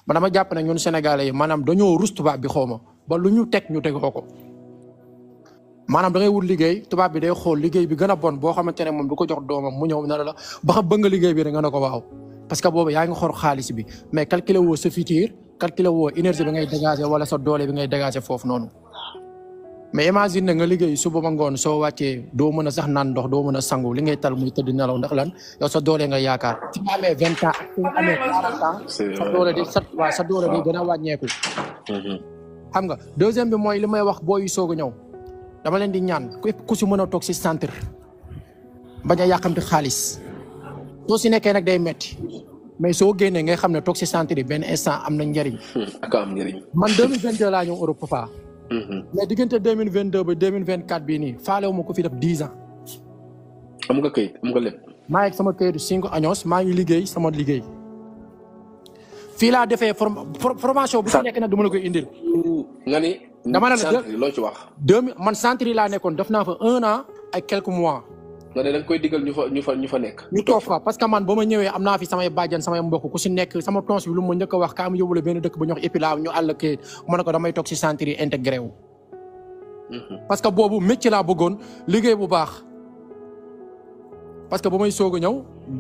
man dama jàpp ne ñun Sénégalais yi maanaam dañoo rus tubaab bi xaw ma ba lu ñu teg ñu tegoo ko maanaam da ngay wut liggéey tubaab bi day xool liggéey bi gën a bon boo xamante ne moom du ko jox doomam mu ñëw na la ba xam bëgg nga liggéey bi rek nga ne ko waaw parce que boobu yaa ngi xor xaalis bi mais calculer woo sa futur calculer woo énergie bi ngay dégager wala sa doole bi ngay dégager foofu noonu mais imagine na nga liggéey suba ba ngoon soo wàccee doo mën a sax naan ndox doo mën a sangu li ngay tal muy tëdd nelaw ndax lan yow sa doole nga yaakaar fi nga amee 20 ans ak fi nga amee 40 ans sa doole di sa doole di gën a wàññeeku xam nga deuxième bi mooy li may wax booy yu soog a ñëw dama leen di ñaan képp ku si mën a toog si centre bañ a yàqamti xaalis soo si nekkee nag day metti mais soo génnee ngay xam ne toog si centre yi benn instant am na njëriñ. ak am njëriñ. man 2022 laa ñëw Europe papa. mais diggante 2022 ba 2024 bii nii faalewu ma ko fi def 10 ans. am nga këyit am nga lépp. maa ngi sama këyitu 5 años maa ngi liggéey sama liggéey. fii laa defee formation bu si nekk nag dama la koy indil. nga ni. dama ne la loo ci wax. man centre yi laa nekkoon def naa fa 1 an ak quelques mois. nga ne da nga koy digal ñu fa nekk. ñu toog fa parce que man ba ma ñëwee am naa fi samay bàjjan samay mbokk ku si nekk sama tons bi lu ma njëkk a wax kaam yóbbule benn dëkk ba ñu wax Épila ñu àll kayit ma ne ko damay toog si centre yi intégré wu. parce que boobu métier laa bëggoon liggéey bu baax. parce que ba may soog a ñëw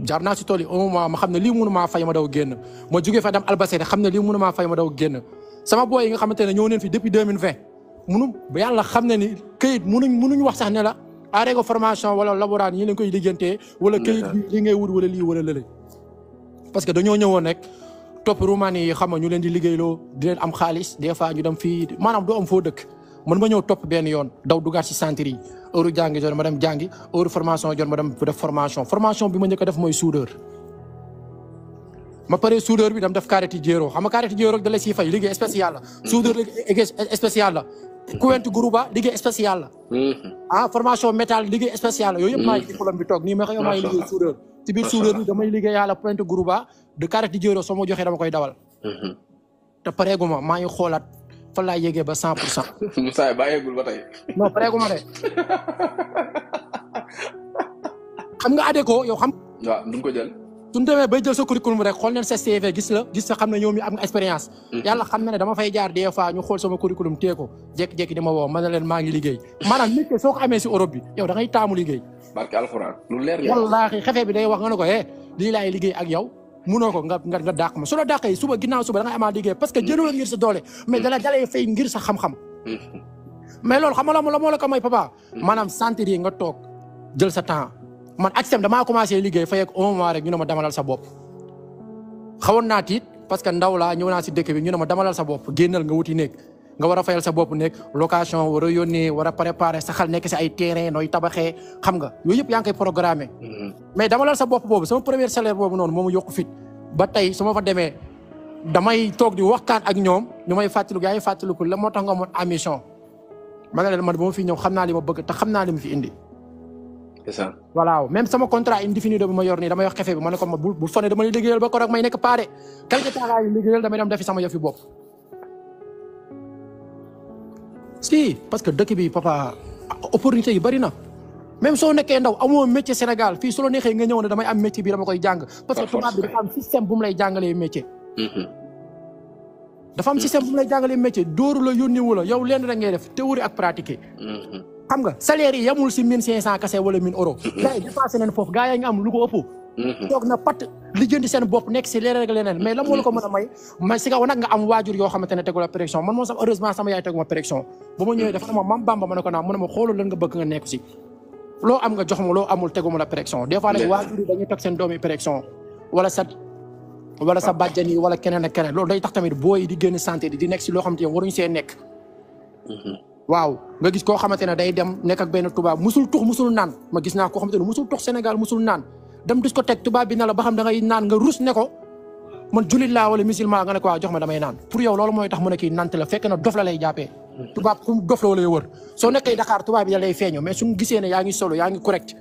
jaar naa si tool yi un mois ma xam ne lii mënu maa fay ma daw génn ma jógee fa dem Albacete xam ne lii mënu maa fay ma daw génn sama boy yi nga xamante ne ñëw neen fi depuis 2020 munu yàlla xam ne ni këyit munuñ wax sax ne la arrêté formation wala laboratoire ñi leen koy liggéeyantee wala këyit bi li ngay wut wala lii wala lële parce que dañoo ñëwoon rek topp Roumanie yi xam nga ñu leen di liggéeyloo di leen am xaalis des fois ñu dem fii maanaam doo am foo dëkk man ma ñëw topp benn yoon daw dugaat si centre yi heure jàngi jot ma dem jàngi heure formation jot ma dem def formation bi ma njëkk a def mooy soudeur ma pare soudeur bi dam def carretier xam nga carretier da la siy fay liggéey spécial la soudeur liggéey spécial la Kuwent Grouba liggéey spécial la formation métal liggéey spécial la yooyu yëpp maa ngi diplôme bi toog nii ma xëy maa ngi liggéey soudeur ci biir soudeur bi damay liggéey yàlla Kuwent Grouba de carretier soo ma joxee dama koy dawal te pareeguma maa ngi xoolaat fan laa yéegee ba 100%. Moussa bàyyeegul ba tey. non pareeguma de xam nga ADECO yow xam. waaw duñ ko jël. suñ demee bay jël sa curriculum rek xool leen sa CV gis sa xam ne ñoom ñu am nga expérience. yàlla xam na ne dama fay jaar des fois ñu xool sama curriculum téye ko jékki-jékki di ma woo ma ne leen maa ngi liggéey maanaam nit ki soo ko amee si Europe bi yow da ngay taamu liggéey. barke alxuraan lu leer la. wallaahi xefe bi day wax nga ne ko lii laay liggéey ak yow. munoo ko nga dàq ma su la dàqee suba ginnaaw suba da ngay amaat liggéey parce que jëloo ngir sa doole mais dalay fay ngir sa xam-xam. mais loolu xam nga la moo la ko may papa. maanaam centre yi nga toog jël sa temps man ak sem damaa commencé liggéey fay ak un mois rek ñu ne ma demalal sa bopp. xawoon naa tiit parce que ndaw laa ñëw naa si dëkk bi ñu ne ma demalal sa bopp génnal nga wuti néeg nga war a fayal sa bopp néeg location war a yónnee war a préparer sa xel nekk si ay terrain nooy tabaxee xam nga yooyu yëpp yaa ngi koy programmer. mais demalal sa bopp boobu sama premier salaire boobu noonu moo ma yokku fit ba tey su ma fa demee damay toog di waxtaan ak ñoom ñu may fàttaliku yaa ngi fàttaliku la moo tax nga amoon ambition ma ne leen man ba ma fi ñëw xam naa li ma bëgg te xam naa li ma fi indi. c'est ça. voilà même sama contrat indéfini bi ma yor nii damay wax xefe bi ma ne ko bu fane dama lay liggéeyal ba ko rek may nekk paare quelque temps laay liggéeyal damay dem defi sama yëfi bopp. si parce que dëkk bi papa opportunité yi bari na même soo nekkee ndaw amoo métier Sénégal fii su la neexee nga ñëw ne damay am métier bi dama koy jàng parce que tubaab bi dafa am système bu mu lay jàngalee métier. dafa am système bu mu lay jàngalee métier dóoru la yónni wu la yow lenn rek ngay def théorie ak pratiquer. xam nga salaire yi yamul si 1500 kese wala 1000 euros. gars yi dépassé nañ foofu gars yaa ngi am lu ko ëpp. toog na pat lijjanti seen bopp nekk si leneen ak leneen mais la moo la ko mën a may si kaw nag nga am waajur yoo xamante ne tegu la pression man moom sax heureusement sama yaay tegu ma pression ba ma ñëwee dafa ne ma mam Bamba ma ne ko naa mu ne ma xoolal lan nga bëgg nga nekk si loo am nga jox ma loo amul tegu ma la pression des fois nag waajur yi dañuy teg seen doomi pression wala sa bàjjan yi wala keneen ak keneen loolu day tax tamit booy di génn santé di nekk si loo xamante ne waruñu see nekk waaw nga gis koo xamante ne day dem nekk ak benn tubaab musul tux musul naan ma gis naa koo xamante ne musul tux Sénégal musul naan dem discothèque tubaab bi na la ba xam da ngay naan nga rus ne ko man jullit laa wala musulman nga ne ko waa jox ma damay naan pour yow loolu mooy tax mu ne kii nant la fekk na dof la lay jàppee tubaab fu dof la wala wër soo nekkee Dakar tubaab bi da lay feeñu mais suñu gisee ne yaa ngi solo yaa ngi correct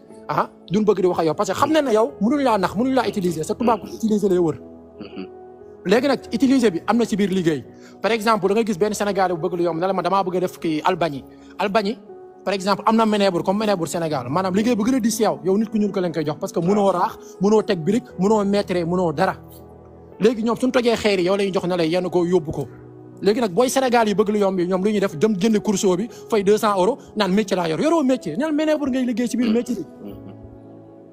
duñ bëgg di wax ak yow parce que xam ne ne yow mënuñ laa nax mënuñ laa utiliser sa tubaab utiliser lay wër léegi nag utiliser bi am na ci biir liggéey par exemple da nga gis benn Sénégalais bu bëgg lu yomb ne la ma damaa bëgg a def kii Albanie par exemple am na ménébre comme ménébre Sénégal maanaam liggéey bu gën a di si yow nit ku ñuul ko leen koy jox parce que mënoo raax mënoo teg brique mënoo mètre mënoo dara léegi ñoom suñu tojee xeer yi yow lay jox na lay yenn ko yóbbu ko léegi nag booy Sénégal yi bëgg lu yomb yi ñoom lu ñuy def dem jënd courso bi fay 200 € naan métier laa yoroo métier neel ménèbre ngay liggéey ci biir métier bi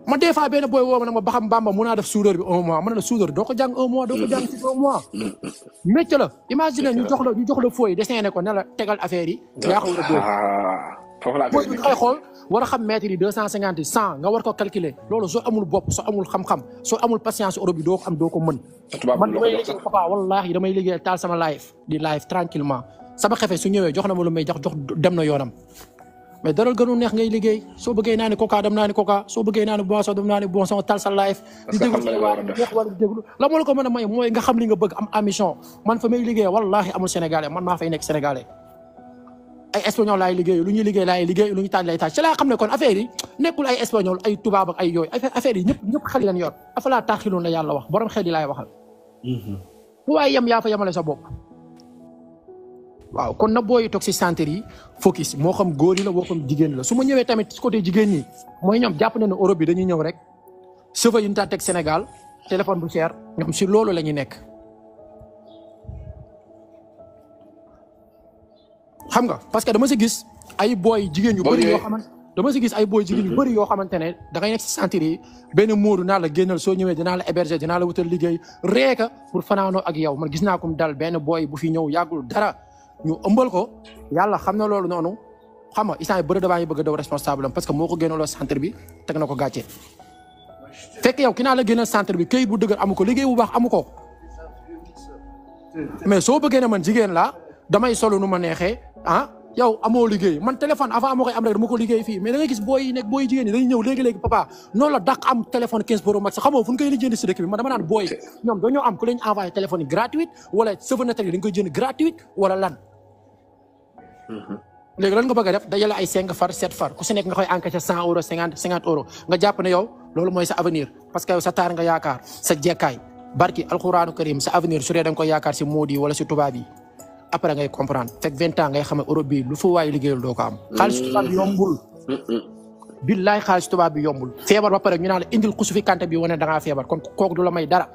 ma des fois benn booy woo ma nag ma ba xam Bamba mun naa def soudeur bi 1 mois ma ne la soudeur doo ko jàng 1 mois doo ko jàng ci 1 mois métier la imagine ñu jox la fooy dessiné ko ne la tegal affaire yi yaa ko war a dóor booy bi koy xool war a xam mètre yi 250 100 nga war ko calculer loolu soo amul bopp soo amul xam-xam soo amul patience Europe bi doo ko am doo ko mën man damay liggéey papa wallahi damay liggéey taal sama live di live tranquillement sama xefe su ñëwee jox na ma lu may jox dem na yoonam mais dara gënu neex ngay liggéey soo bëggee naa ni coca dem naa ni coca soo bëggee naa ni boisson dem naa ni boisson tal sa live di déglu wala di déglu la moo la ko mën a may mooy nga xam li nga bëgg am ambition man fa may liggéey wallahi amul sénégalais man maa fay nekk sénégalais ay espagnol laay liggéey lu ñuy liggéey laay liggéey lu ñu taaj lay taaj ci laa xam ne kon affaire yi nekkul ay espagnol ay tubaab ak ay yooyu affaire yi ñëpp xel leen yor afa laa taaxiloon la yàlla wax borom xel yi laay waxal fu waaye yem yaa fa yemale sa bopp waaw kon na booyi toog si centre yi focus moo xam góor yi la moo xam jigéen la su ma ñëwee tamit si côté jigéen ñi mooy ñoom jàpp na ne Europe bi dañuy ñëw rek cheveux yi ñu taa teg Sénégal téléphone bu cher ñoom si loolu la ñuy nekk xam nga parce que dama si gis ay booy jigéen yu bëri yoo xamante dama si gis ay booy jigéen yu bëri yoo xamante ne da ngay nekk si centre yi benn móodu naa la génnal soo ñëwee dinaa la héberger dinaa la wutal liggéey reeka pour fanaanoo ak yow man gis naa ko mu dal benn booy bu fi ñëw yàggul dara ñu ëmbal ko yàlla xam na loolu noonu xam nga instant yi bëri devant yi bëgg a daw responsable am parce que moo ko génnaloo centre bi teg na ko gàcce fekk yow ki naa la génnal centre bi këyit bu dëgër amu ko liggéey bu baax amu ko mais soo bëggee ne man jigéen laa damay solo nu ma neexee ah yow amoo liggéey man téléphone avant amoo koy am rek dama ko liggéey fii mais da ngay gis booy yi nekk booy jigéen ñi dañuy ñëw léegi-léegi papa noonu la dàq am téléphone 15 Pro Max xamoo fu ñu koy lijjanti si dëkk bi man dama naan booy ñoom dañoo am ku leen envoyé téléphone yi gratuite wala cheveux naturels yi dañ koy jënd gratuite wala lan léegi lan nga bëgg a def dajale ay 5 far 7 far ku si nekk nga koy encaissé 100 € 50 € nga jàpp ne yow loolu mooy sa avenir parce que yow sa taar nga yaakaar sa jekkaay barki alxuraanu karim sa avenir su dee da nga koy yaakaar si moodi wala si tubaab yi après ngay comprendre fekk 20 ans ngay xam ne Europe bi lu fa waay liggéeyul doo ko am. xaalis tubaab bi yombul. billaay xaalis tubaab bi yombul. feebar ba pare ñu naan la indil xusufi kante bi wane da ngaa feebar kon kooku du la may dara.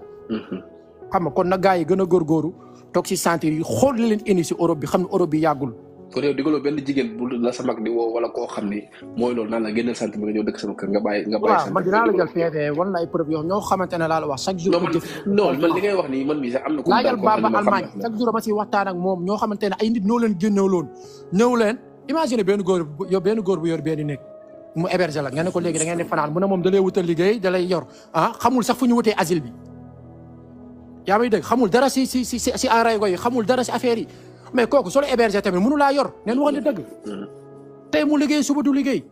xam nga kon na gars yi gën a góorgóorlu toog si centre yi xool li leen indi si Europe bi xam ne Europe bi yàggul. kon yow digaloo benn jigéen bu la sa mag di woo wala koo xam ni mooy loolu naan la génneel centre bi nga ñëw dëkk sama kër nga bàyyi. waaw man dinaa la jël PV wan la ay preuve yoo ñoo xamante ne laa la wax chaque jour. non man li ngay wax nii man mii sax am na. laajal Baba Allemagne chaque jour dama si waxtaan ak moom ñoo xamante ne ay nit ñoo leen génneeloon ñëw leen imagine benn góor bu yor benn nekk mu héberger la nga ne ko léegi da ngeen di fanaan mu ne moom da lay wutal liggéey da lay yor ah xamul sax fu ñu wutee asile bi yaa may dégg xamul dara si araygo yi xamul dara si affaire yi mais kooku soo la héberger tamit mënu laa yor neen wax ne dëgg tey mu liggéey suba du liggéey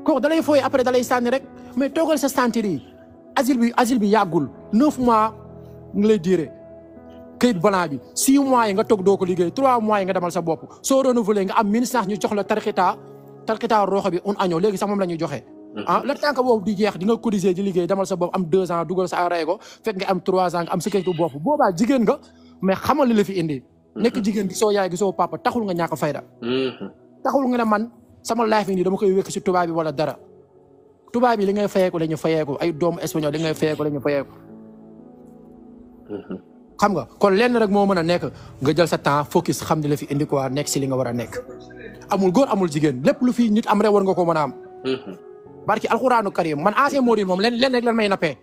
kooku da lay fooy après da lay sànni rek mais toogal sa centre yi asile bi yàggul 9 mois nga lay diire këyit blanc bi 6 mois yi nga toog doo ko liggéey 3 mois yi nga demal sa bopp soo renouvelé nga am ministre ñu jox la tarxita roxo bi un año léegi sax moom la ñuy joxe ah le temps que boobu di jeex di nga cotiser di liggéey demal sa bopp am 2 ans dugal sa araygo fekk nga am 3 ans nga am sa këyitu bopp boobaa jigéen nga mais xamal li la fi indi nekk jigéen gisoo yaay gisoo papa taxul nga ñàkk fayda taxul nga ne man sama life nii dama koy wékk si tubaab bi wala dara tubaab bi li ngay fayeeku la ñu fayeeku ay doomu espagnol li ngay fayeeku la ñu fayeeku xam nga kon lenn rek moo mën a nekk nga jël sa temps focus xam ni la fi indi quoi nekk si li nga war a nekk amul góor amul jigéen lépp lu fi nit am rek war nga ko mën a am barki alxuraanu karim man ancien module moom leen rek lan may nappee